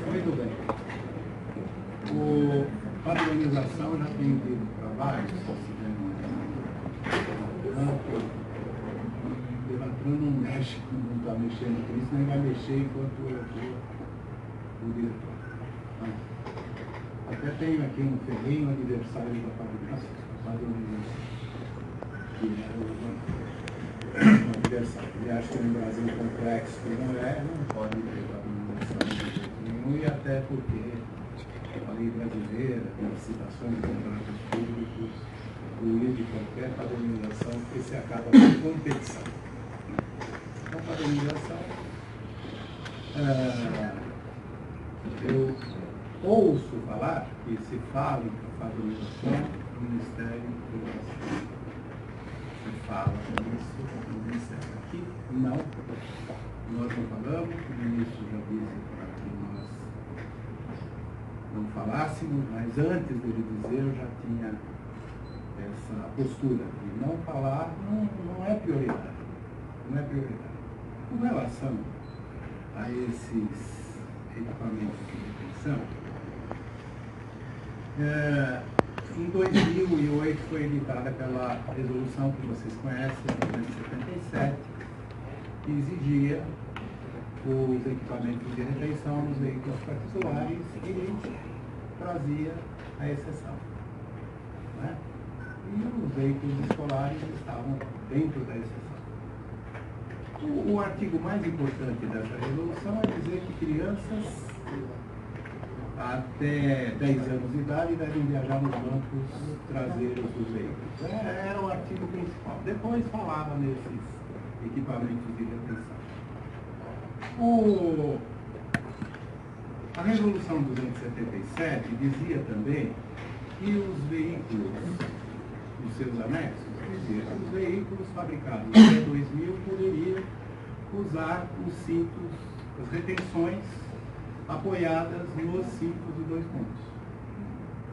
Muito bem. O padronização já tem vindo para vários, o Delatran não mexe, não está mexendo com isso, nem vai mexer enquanto eu for o diretor. Até tenho aqui um ferrinho aniversário da padronização, que é o aniversário. Ele acha que no Brasil complexo como não pode ter padronização de jeito nenhum, e até porque a lei brasileira tem citações de contratos públicos, incluir de qualquer padronização, porque se acaba com competição. Então, padronização, eu ouço falar que se fala em padronização no Ministério da Educação. Se fala nisso no Ministério. Aqui, não. Nós não falamos, o ministro já disse para que nós não falássemos, mas antes dele dizer, eu já tinha essa postura de não falar, não é prioridade. Não é prioridade. Com relação a esses equipamentos de detenção, em 2008 foi editada aquela resolução que vocês conhecem, a 277, que exigia os equipamentos de retenção nos veículos particulares e trazia a exceção. Né? E os veículos escolares estavam dentro da exceção. O artigo mais importante dessa resolução é dizer que crianças até 10 anos de idade devem viajar nos bancos traseiros dos veículos. Era o artigo principal. Depois falava nesses equipamentos de retenção. A resolução 277 dizia também que os veículos, os seus anexos, dizia que os veículos fabricados até 2000 poderiam usar os cintos, as retenções apoiadas nos cintos de 2 pontos.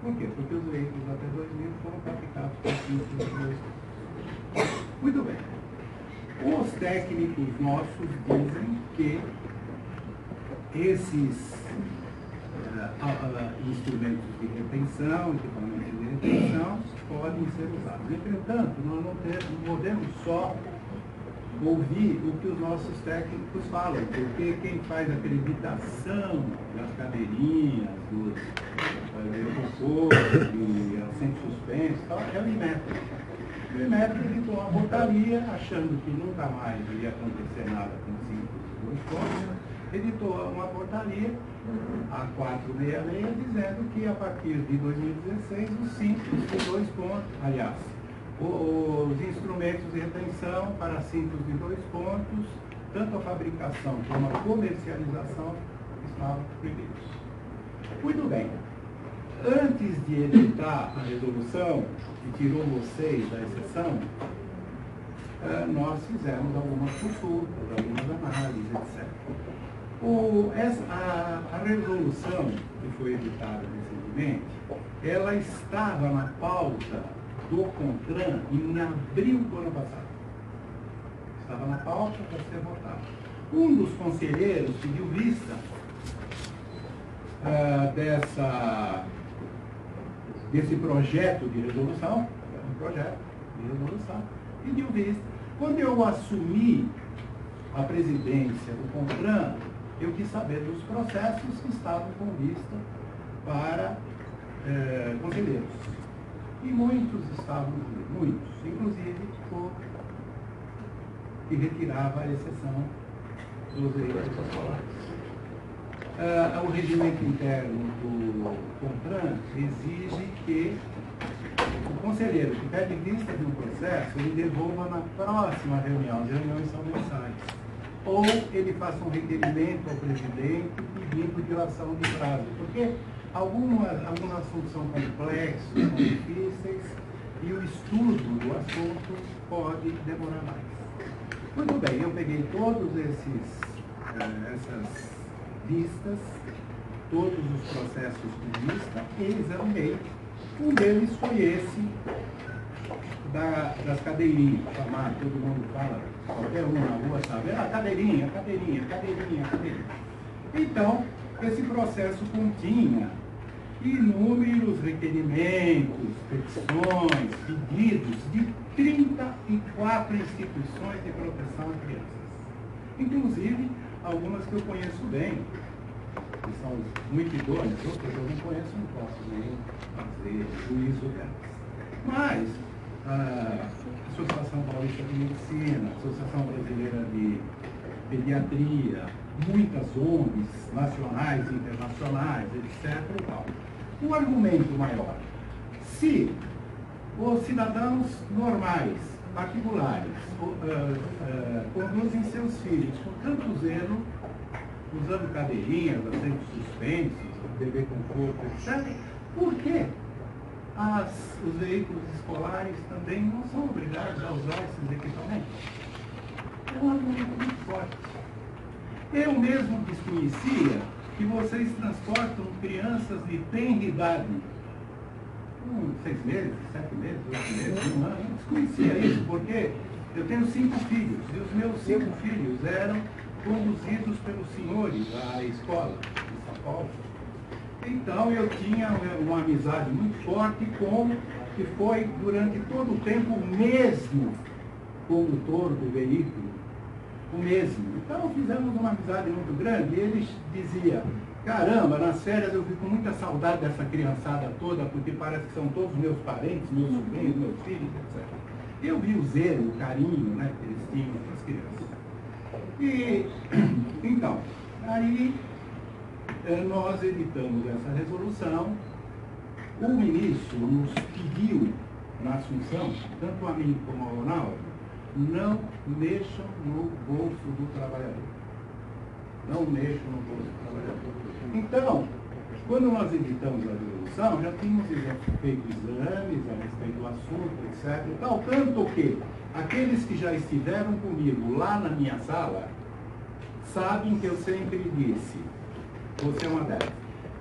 Por quê? Porque os veículos até 2000 foram fabricados com cintos de 2 pontos. Muito bem. Os técnicos nossos dizem que esses instrumentos de retenção, equipamentos de retenção, podem ser usados. Entretanto, nós não podemos só ouvir o que os nossos técnicos falam, porque quem faz a acreditação das cadeirinhas, dos recursos e assento suspenso, é o IMETRO. O IMETRO editou uma portaria, achando que nunca mais iria acontecer nada com cintos de 2 pontos, editou uma portaria, a 466, dizendo que a partir de 2016 os cintos de 2 pontos, aliás, os instrumentos de retenção para cintos de 2 pontos, tanto a fabricação como a comercialização, estavam proibidos. Muito bem. Antes de editar a resolução, que tirou vocês da exceção, nós fizemos algumas consultas, algumas análises, etc. A resolução que foi editada recentemente, ela estava na pauta do CONTRAN em abril do ano passado. Estava na pauta para ser votada. Um dos conselheiros pediu vista desse projeto de resolução, pediu vista. Quando eu assumi a presidência do CONTRAN, eu quis saber dos processos que estavam com vista para conselheiros. E muitos estavam, inclusive o que retirava a exceção dos veículos escolares. O regimento interno do CONTRAN exige que o conselheiro que pede vista de um processo, ele devolva na próxima reunião, as reuniões são mensais, ou ele faça um requerimento ao presidente pedindo dilação de prazo, porque alguns assuntos são complexos, são difíceis, e o estudo do assunto pode demorar mais. Muito bem, eu peguei todos essas vistas, todos os processos de vista, e examinei. Um deles foi esse das cadeirinhas, chamado, todo mundo fala, qualquer um na rua sabe, cadeirinha. Então, esse processo continha inúmeros requerimentos, petições, pedidos de 34 instituições de proteção a crianças. Inclusive, algumas que eu conheço bem, que são muito idôneas, outras eu não conheço, não posso nem fazer juízo delas. Mas, a Associação Paulista de Medicina, Associação Brasileira de Pediatria, muitas ONGs nacionais, internacionais, etc. E tal. O argumento maior: se os cidadãos normais, particulares, conduzem seus filhos com tanto zelo, usando cadeirinhas, assentos suspensos, bebê conforto, etc., por que os veículos escolares também não são obrigados a usar esses equipamentos? É um argumento muito forte. Eu mesmo desconhecia que vocês transportam crianças de tenra idade, 6 meses, 7 meses, 8 meses, 1 ano. Eu desconhecia isso, porque eu tenho 5 filhos, e os meus 5 filhos eram conduzidos pelos senhores à escola de São Paulo. Então eu tinha uma amizade muito forte com, que foi durante todo o tempo o mesmo condutor do veículo, o mesmo. Então fizemos uma amizade muito grande, e ele dizia: caramba, nas férias eu fico com muita saudade dessa criançada toda, porque parece que são todos meus parentes, meus sobrinhos, meus filhos, etc. Eu vi o zelo, o carinho, né, que eles tinham para as crianças. E, então, aí nós editamos essa resolução. O ministro nos pediu, na Assunção, tanto a mim como ao Ronaldo, não mexam no bolso do trabalhador. Não mexam no bolso do trabalhador. Então, quando nós editamos a resolução, já tínhamos feito exames a respeito do assunto, etc. E tal, tanto que aqueles que já estiveram comigo lá na minha sala sabem que eu sempre disse, você é uma delas,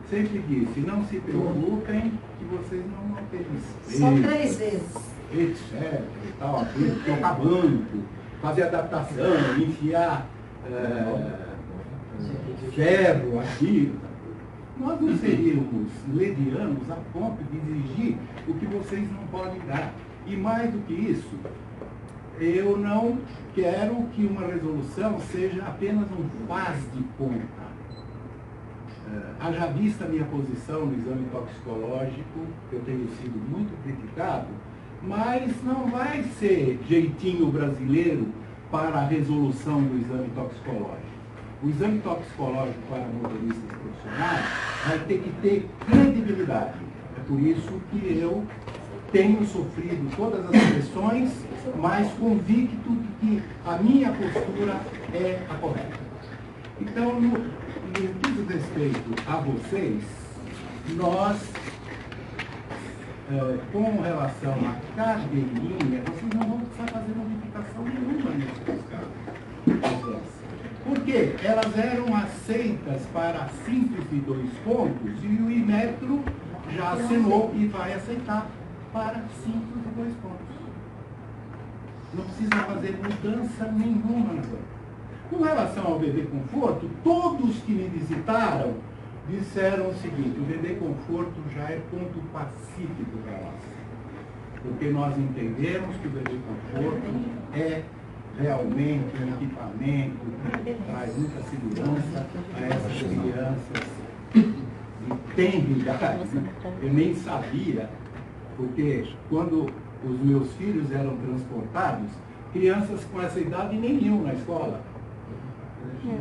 sempre disse: não se preocupem que vocês não vão ter despesa. Só 3 vezes. Etc. E tal, trocar banco, fazer adaptação, enfiar ferro aqui. Nós não seríamos levianos a ponto de exigir o que vocês não podem dar. E mais do que isso, eu não quero que uma resolução seja apenas um faz de conta. Haja vista a minha posição no exame toxicológico, eu tenho sido muito criticado, mas não vai ser jeitinho brasileiro para a resolução do exame toxicológico. O exame toxicológico para motoristas profissionais vai ter que ter credibilidade. É por isso que eu tenho sofrido todas as pressões, mas convicto de que a minha postura é a correta. Então, no que diz respeito a vocês, nós, com relação à cadeirinha, vocês não vão precisar fazer modificação nenhuma nesse caso. Porque elas eram aceitas para simples de 2 pontos e o Inmetro já assinou e vai aceitar para simples de 2 pontos. Não precisa fazer mudança nenhuma na coisa. Com relação ao bebê conforto, todos que me visitaram disseram o seguinte: o bebê conforto já é ponto pacífico para nós. Porque nós entendemos que o bebê conforto é realmente um equipamento que traz muita segurança a essas crianças de tenra idade. Eu nem sabia, porque quando os meus filhos eram transportados, crianças com essa idade nem iam na escola.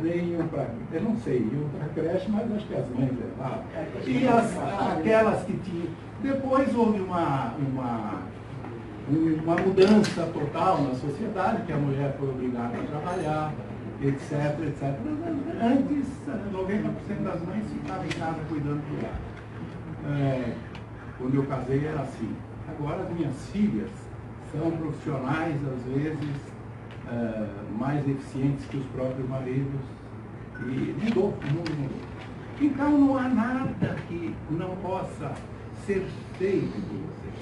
Nem iam para, eu não sei, iam para a creche, mas acho que as mães levavam. E aquelas que tinham. Depois houve uma mudança total na sociedade, que a mulher foi obrigada a trabalhar, etc, etc. Antes, 90% das mães ficavam em casa cuidando do lar. Quando eu casei era assim. Agora as minhas filhas são profissionais, às vezes, mais eficientes que os próprios maridos. E mudou, o mundo mudou. Então não há nada que não possa ser feito por vocês.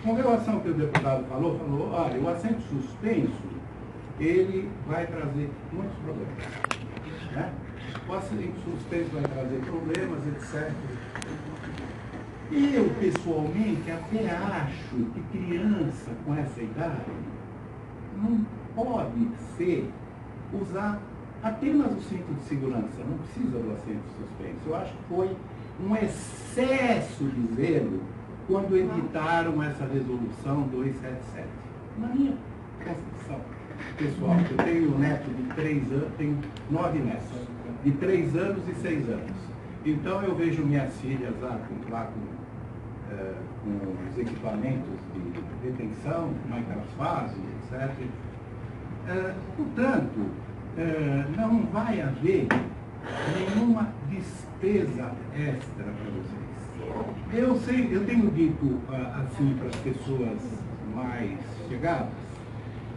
Com relação ao que o deputado falou, olha, o assento suspenso, ele vai trazer muitos problemas. Né? O acidente suspenso vai trazer problemas, etc. Eu, pessoalmente, até acho que criança com essa idade não pode usar apenas o cinto de segurança, não precisa do assento suspenso. Eu acho que foi um excesso de zelo quando editaram essa resolução 277. Na minha concepção pessoal, eu tenho um neto de 3 anos, tenho 9 netos, de 3 anos e 6 anos. Então eu vejo minhas filhas lá com os equipamentos de detenção, como é que elas fazem, etc. Portanto, não vai haver nenhuma despesa extra para vocês. Eu tenho dito assim para as pessoas mais chegadas,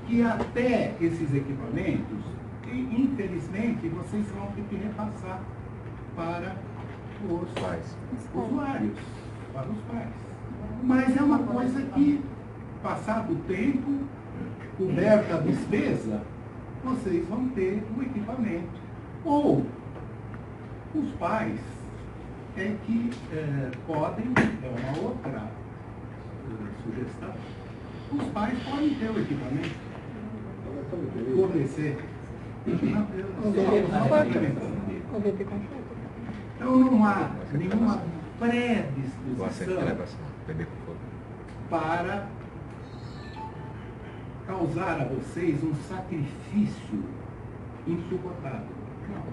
que até esses equipamentos, infelizmente, vocês vão ter que repassar para os usuários, para os pais. Mas é uma coisa que, passado o tempo, coberta a despesa, vocês vão ter o equipamento. Ou os pais é que podem, é uma outra sugestão, os pais podem ter o equipamento, fornecer. Então não há nenhuma predisposição para causar a vocês um sacrifício insuportável. Não.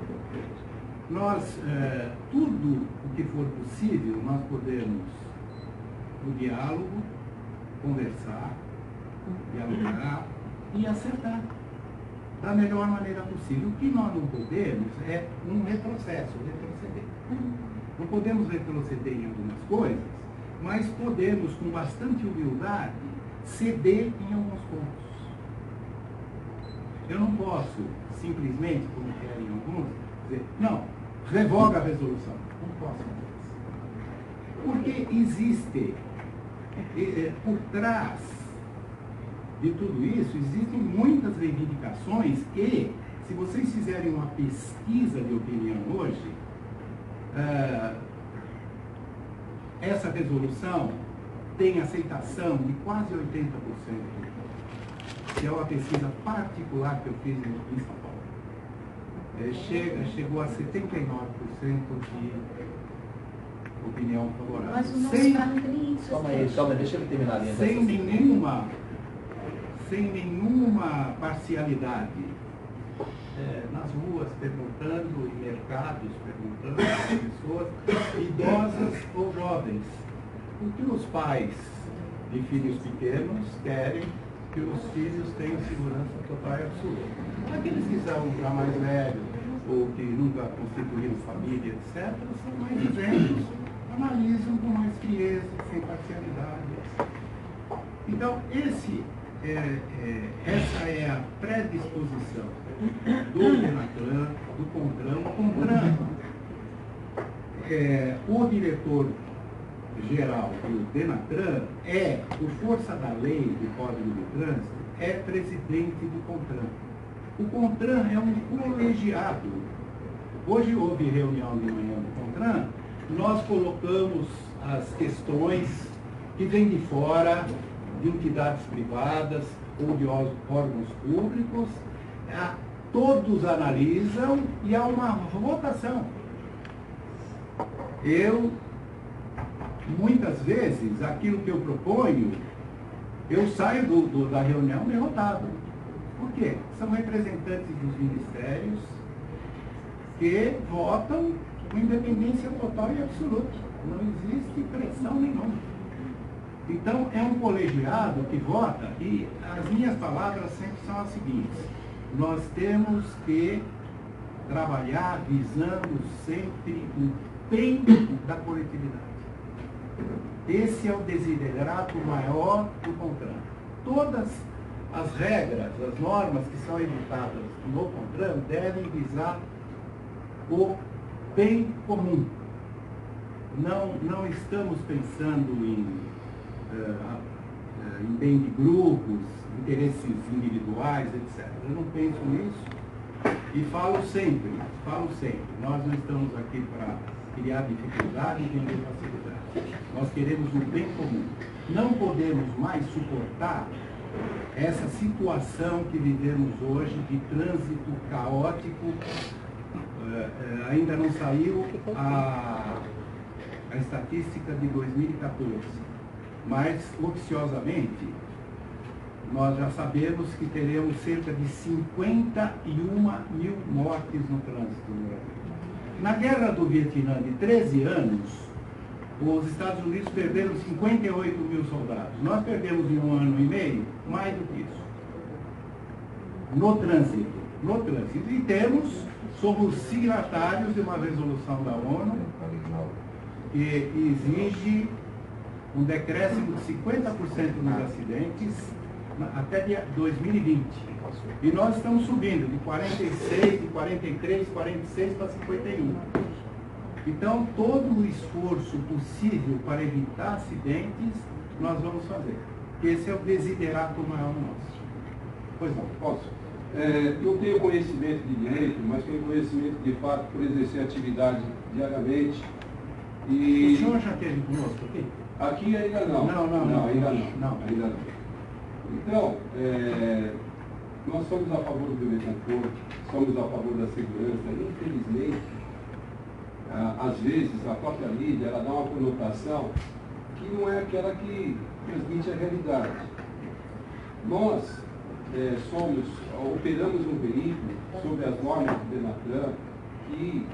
Nós, tudo o que for possível, nós podemos, no diálogo, conversar, dialogar e acertar da melhor maneira possível. O que nós não podemos é um retrocesso, retroceder. Não podemos retroceder em algumas coisas, mas podemos, com bastante humildade, ceder em alguns pontos. Eu não posso, simplesmente, como querem alguns, dizer, não, revoga a resolução. Não posso fazer isso. Porque existe, por trás de tudo isso, existem muitas reivindicações e, se vocês fizerem uma pesquisa de opinião hoje, essa resolução tem aceitação de quase 80%, que é uma pesquisa particular que eu fiz em São Paulo. Chegou a 79% de opinião favorável. Mas o nosso carro tem isso. Calma aí, deixa ele terminar a linha. Sem nenhuma parcialidade. Nas ruas perguntando, em mercados perguntando às pessoas, idosas ou jovens. O que os pais de filhos pequenos querem que os filhos tenham segurança total e absoluta. Aqueles que são já mais velhos ou que nunca constituíram família, etc., são mais isentos, analisam com mais frieza, sem parcialidade, etc. Então, essa é a predisposição do Denatran, do CONTRAN. O CONTRAN, o diretor-geral do Denatran por força da lei do Código de Trânsito, é presidente do CONTRAN. O CONTRAN é um colegiado. Hoje houve reunião de manhã do CONTRAN, nós colocamos as questões que vêm de fora, de entidades privadas ou de órgãos públicos, todos analisam e há uma votação. Muitas vezes, aquilo que eu proponho, eu saio da reunião derrotado. Por quê? São representantes dos ministérios que votam com independência total e absoluta. Não existe pressão nenhuma. Então, é um colegiado que vota e as minhas palavras sempre são as seguintes. Nós temos que trabalhar visando sempre o bem da coletividade. Esse é o desiderato maior do CONTRAN. Todas as regras, as normas que são editadas no CONTRAN devem visar o bem comum. Não estamos pensando em bem de grupos, interesses individuais, etc. Eu não penso nisso. E falo sempre, nós não estamos aqui para criar dificuldade e vender facilidade. Nós queremos o bem comum. Não podemos mais suportar essa situação que vivemos hoje de trânsito caótico. Ainda não saiu a estatística de 2014, mas oficiosamente nós já sabemos que teremos cerca de 51 mil mortes no trânsito no Brasil. Na guerra do Vietnã de 13 anos, os Estados Unidos perderam 58 mil soldados. Nós perdemos em 1 ano e meio mais do que isso. No trânsito. E somos signatários de uma resolução da ONU que exige um decréscimo de 50% nos acidentes até 2020. E nós estamos subindo de 46, de 43, 46 para 51. Então, todo o esforço possível para evitar acidentes, nós vamos fazer. Esse é o desiderato maior nosso. Pois não, posso? Eu tenho conhecimento de direito, mas tenho conhecimento de fato por exercer atividade diariamente. E o senhor já esteve conosco aqui? Aqui ainda não. Ainda não. Então, nós somos a favor do bebê conforto, somos a favor da segurança. Infelizmente, às vezes, a própria mídia ela dá uma conotação que não é aquela que transmite a realidade. Nós operamos um veículo sob as normas do Denatran que,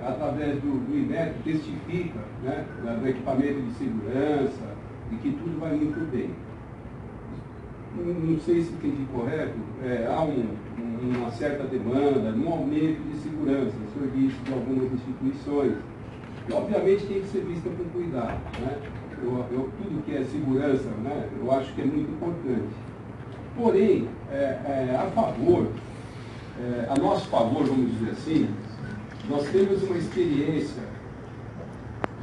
através do IMET, testifica, né, do equipamento de segurança e que tudo vai muito bem. Não sei se tem de correto, há uma certa demanda, um aumento de segurança, serviço de algumas instituições, que obviamente tem que ser vista com cuidado. Né? Tudo que é segurança, né, eu acho que é muito importante. Porém, a nosso favor, vamos dizer assim, nós temos uma experiência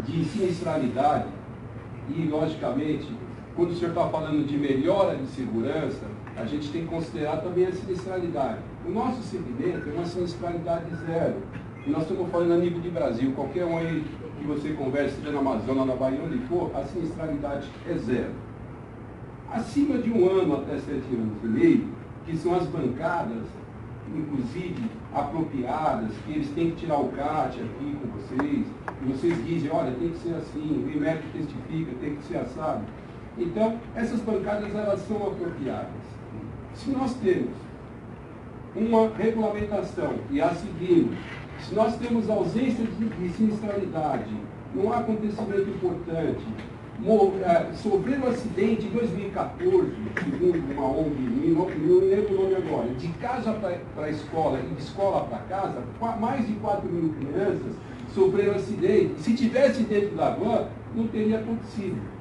de sinistralidade e, logicamente, quando o senhor está falando de melhora de segurança, a gente tem que considerar também a sinistralidade. O nosso segmento é uma sinistralidade zero. E nós estamos falando a nível de Brasil. Qualquer um aí que você converse, seja na Amazônia, na Bahia, onde for, a sinistralidade é zero. Acima de 1 ano até 7 anos e meio, que são as bancadas, inclusive apropriadas, que eles têm que tirar o CAT aqui com vocês, e vocês dizem, olha, tem que ser assim, o IMET testifica, tem que ser assado. Então, essas bancadas, elas são apropriadas. Se nós temos uma regulamentação e a seguimos, se nós temos ausência de sinistralidade, não há acontecimento importante, sofrer um acidente em 2014, segundo uma ONG, não lembro o nome agora, de casa para a escola e de escola para casa, mais de 4 mil crianças sofreram acidente. Se tivesse dentro da van, não teria acontecido.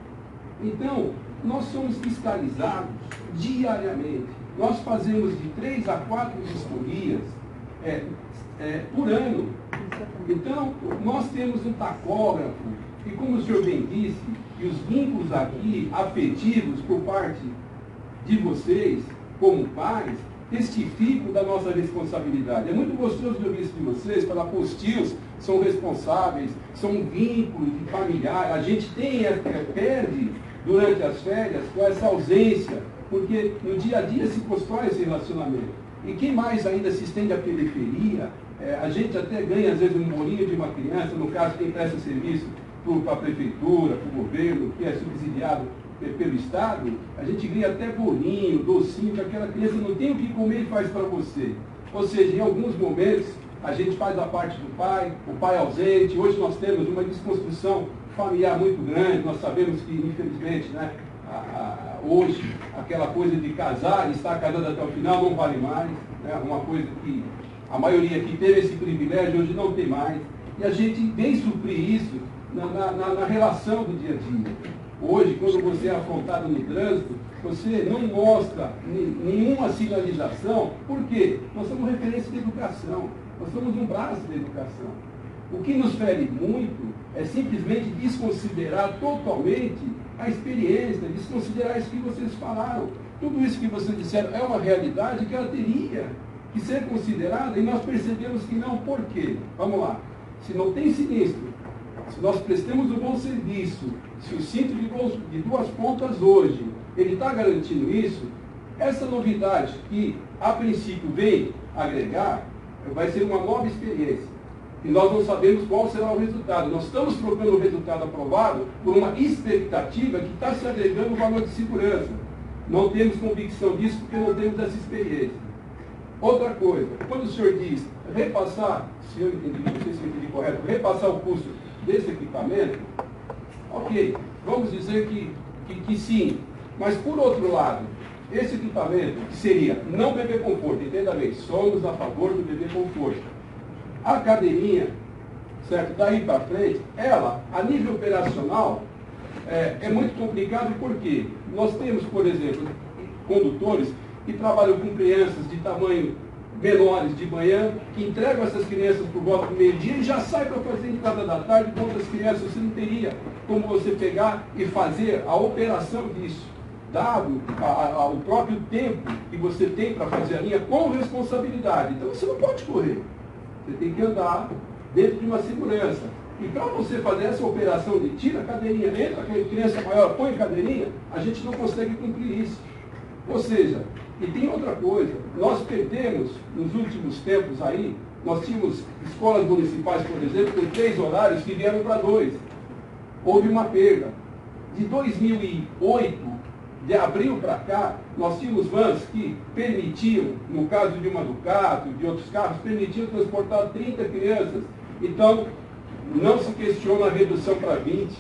Então, nós somos fiscalizados diariamente. Nós fazemos de 3 a 4 vistorias por ano. Então, nós temos um tacógrafo, e como o senhor bem disse, e os vínculos aqui afetivos por parte de vocês, como pais, testificam da nossa responsabilidade. É muito gostoso de ouvir isso de vocês, falar, pô, os tios são responsáveis, são vínculos de familiar. A gente perde durante as férias com essa ausência, porque no dia a dia se constrói esse relacionamento. E quem mais ainda se estende à periferia, a gente até ganha às vezes um bolinho de uma criança, no caso quem presta serviço para a prefeitura, para o governo, que é subsidiado pelo Estado, a gente ganha até bolinho, docinho, que aquela criança não tem o que comer e faz para você. Ou seja, em alguns momentos, a gente faz a parte do pai, o pai ausente. Hoje nós temos uma desconstrução familiar muito grande, nós sabemos que, infelizmente, né, hoje, aquela coisa de casar e estar casado até o final não vale mais, né, uma coisa que a maioria que teve esse privilégio hoje não tem mais, e a gente vem suprir isso na relação do dia a dia. Hoje, quando você é afrontado no trânsito, você não mostra nenhuma sinalização, por quê? Nós somos referência de educação, nós somos um braço da educação. O que nos fere muito é simplesmente desconsiderar totalmente a experiência, desconsiderar isso que vocês falaram. Tudo isso que vocês disseram é uma realidade que ela teria que ser considerada e nós percebemos que não. Por quê? Vamos lá. Se não tem sinistro, se nós prestamos um bom serviço, se o cinto de duas pontas hoje, ele está garantindo isso, essa novidade que a princípio vem agregar, vai ser uma nova experiência. E nós não sabemos qual será o resultado. Nós estamos trocando o resultado aprovado por uma expectativa que está se agregando valor de segurança. Não temos convicção disso porque não temos essa experiência. Outra coisa, quando o senhor diz repassar, se eu entendi, não sei se eu entendi correto, repassar o custo desse equipamento, ok, vamos dizer que sim. Mas por outro lado, esse equipamento, que seria não bebê conforto, entenda bem, somos a favor do bebê conforto. A cadeirinha, certo, daí para frente, ela, a nível operacional, é muito complicado porque nós temos, por exemplo, condutores que trabalham com crianças de tamanho menores de manhã, que entregam essas crianças por volta do meio-dia e já sai para fazer entrada da tarde com outras crianças. Você não teria como você pegar e fazer a operação disso, dado o próprio tempo que você tem para fazer a linha com responsabilidade. Então você não pode correr. Você tem que andar dentro de uma segurança. E para você fazer essa operação de tira a cadeirinha, entra a criança maior, põe a cadeirinha, a gente não consegue cumprir isso. Ou seja, e tem outra coisa, nós perdemos nos últimos tempos aí, nós tínhamos escolas municipais, por exemplo, com 3 horários que vieram para 2. Houve uma perda. De 2008, de abril para cá, nós tínhamos vans que permitiam, no caso de uma Ducato, de outros carros, permitiam transportar 30 crianças. Então, não se questiona a redução para 20,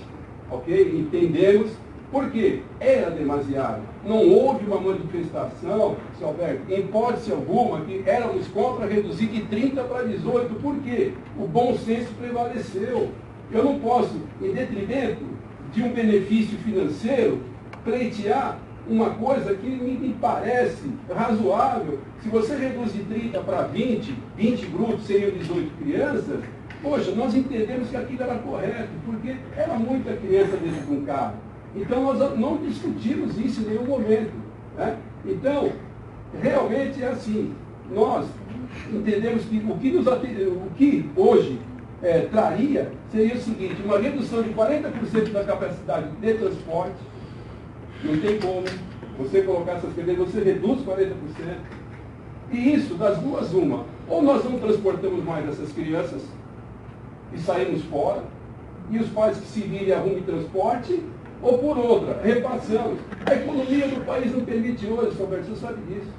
ok? Entendemos, porque era demasiado. Não houve uma manifestação, seu Alberto, em hipótese alguma, que éramos contra reduzir de 30 para 18. Por quê? O bom senso prevaleceu. Eu não posso, em detrimento de um benefício financeiro, pleitear uma coisa que me parece razoável. Se você reduz de 30 para 20 grupos seriam 18 crianças, poxa, nós entendemos que aquilo era correto, porque era muita criança dentro de um carro. Então nós não discutimos isso em nenhum momento. Né? Então, realmente é assim, nós entendemos que o que hoje traria seria o seguinte, uma redução de 40% da capacidade de transporte. Não tem como você colocar essas cadeiras, você reduz 40%. E isso, das duas, uma. Ou nós não transportamos mais essas crianças e saímos fora, e os pais que se virem arrumem transporte, ou por outra, repassamos. A economia do país não permite hoje, Roberto, você sabe disso.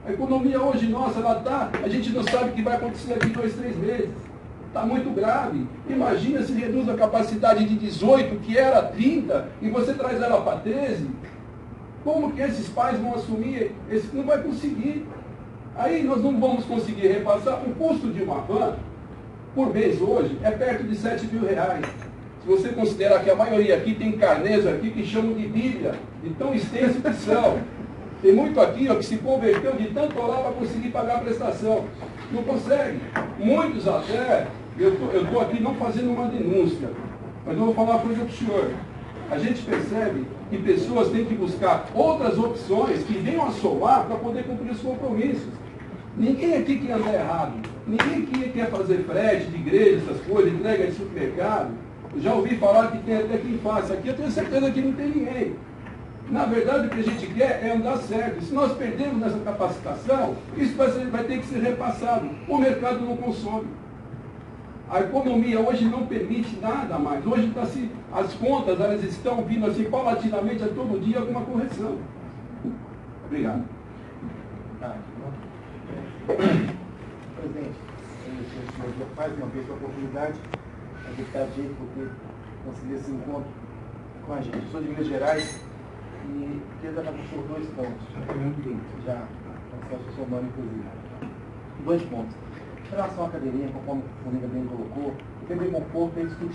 A economia hoje nossa, ela está, a gente não sabe o que vai acontecer daqui 2, 3 meses. Está muito grave. Imagina se reduz a capacidade de 18, que era 30, e você traz ela para 13. Como que esses pais vão assumir? Esse não vai conseguir. Aí nós não vamos conseguir repassar. O custo de uma van, por mês hoje, é perto de R$7 mil. Se você considerar que a maioria aqui tem carnês aqui que chamam de Bíblia, de tão extenso que são. Tem muito aqui ó, que se converteu de tanto orar para conseguir pagar a prestação. Não consegue. Muitos até... Eu estou aqui não fazendo uma denúncia, mas eu vou falar uma coisa para o senhor. A gente percebe que pessoas têm que buscar outras opções que venham a somar para poder cumprir os compromissos. Ninguém aqui quer andar errado. Ninguém aqui quer fazer frete de igreja, essas coisas, entrega de supermercado. Eu já ouvi falar que tem até quem faça. Aqui eu tenho certeza que não tem ninguém. Na verdade, o que a gente quer é andar certo. Se nós perdemos nessa capacitação, isso vai ter que ser repassado. O mercado não consome. A economia hoje não permite nada mais. Hoje as contas elas estão vindo assim paulatinamente a todo dia alguma correção. Obrigado. Presidente, mais uma vez a oportunidade, a deputada Diego, por ter conseguido esse encontro com a gente. Eu sou de Minas Gerais e queria dar por 2 pontos. Já, Celso somando, inclusive. 2 pontos. Em relação à cadeirinha, conforme o Formiga bem colocou, o bebê conforto é discutido.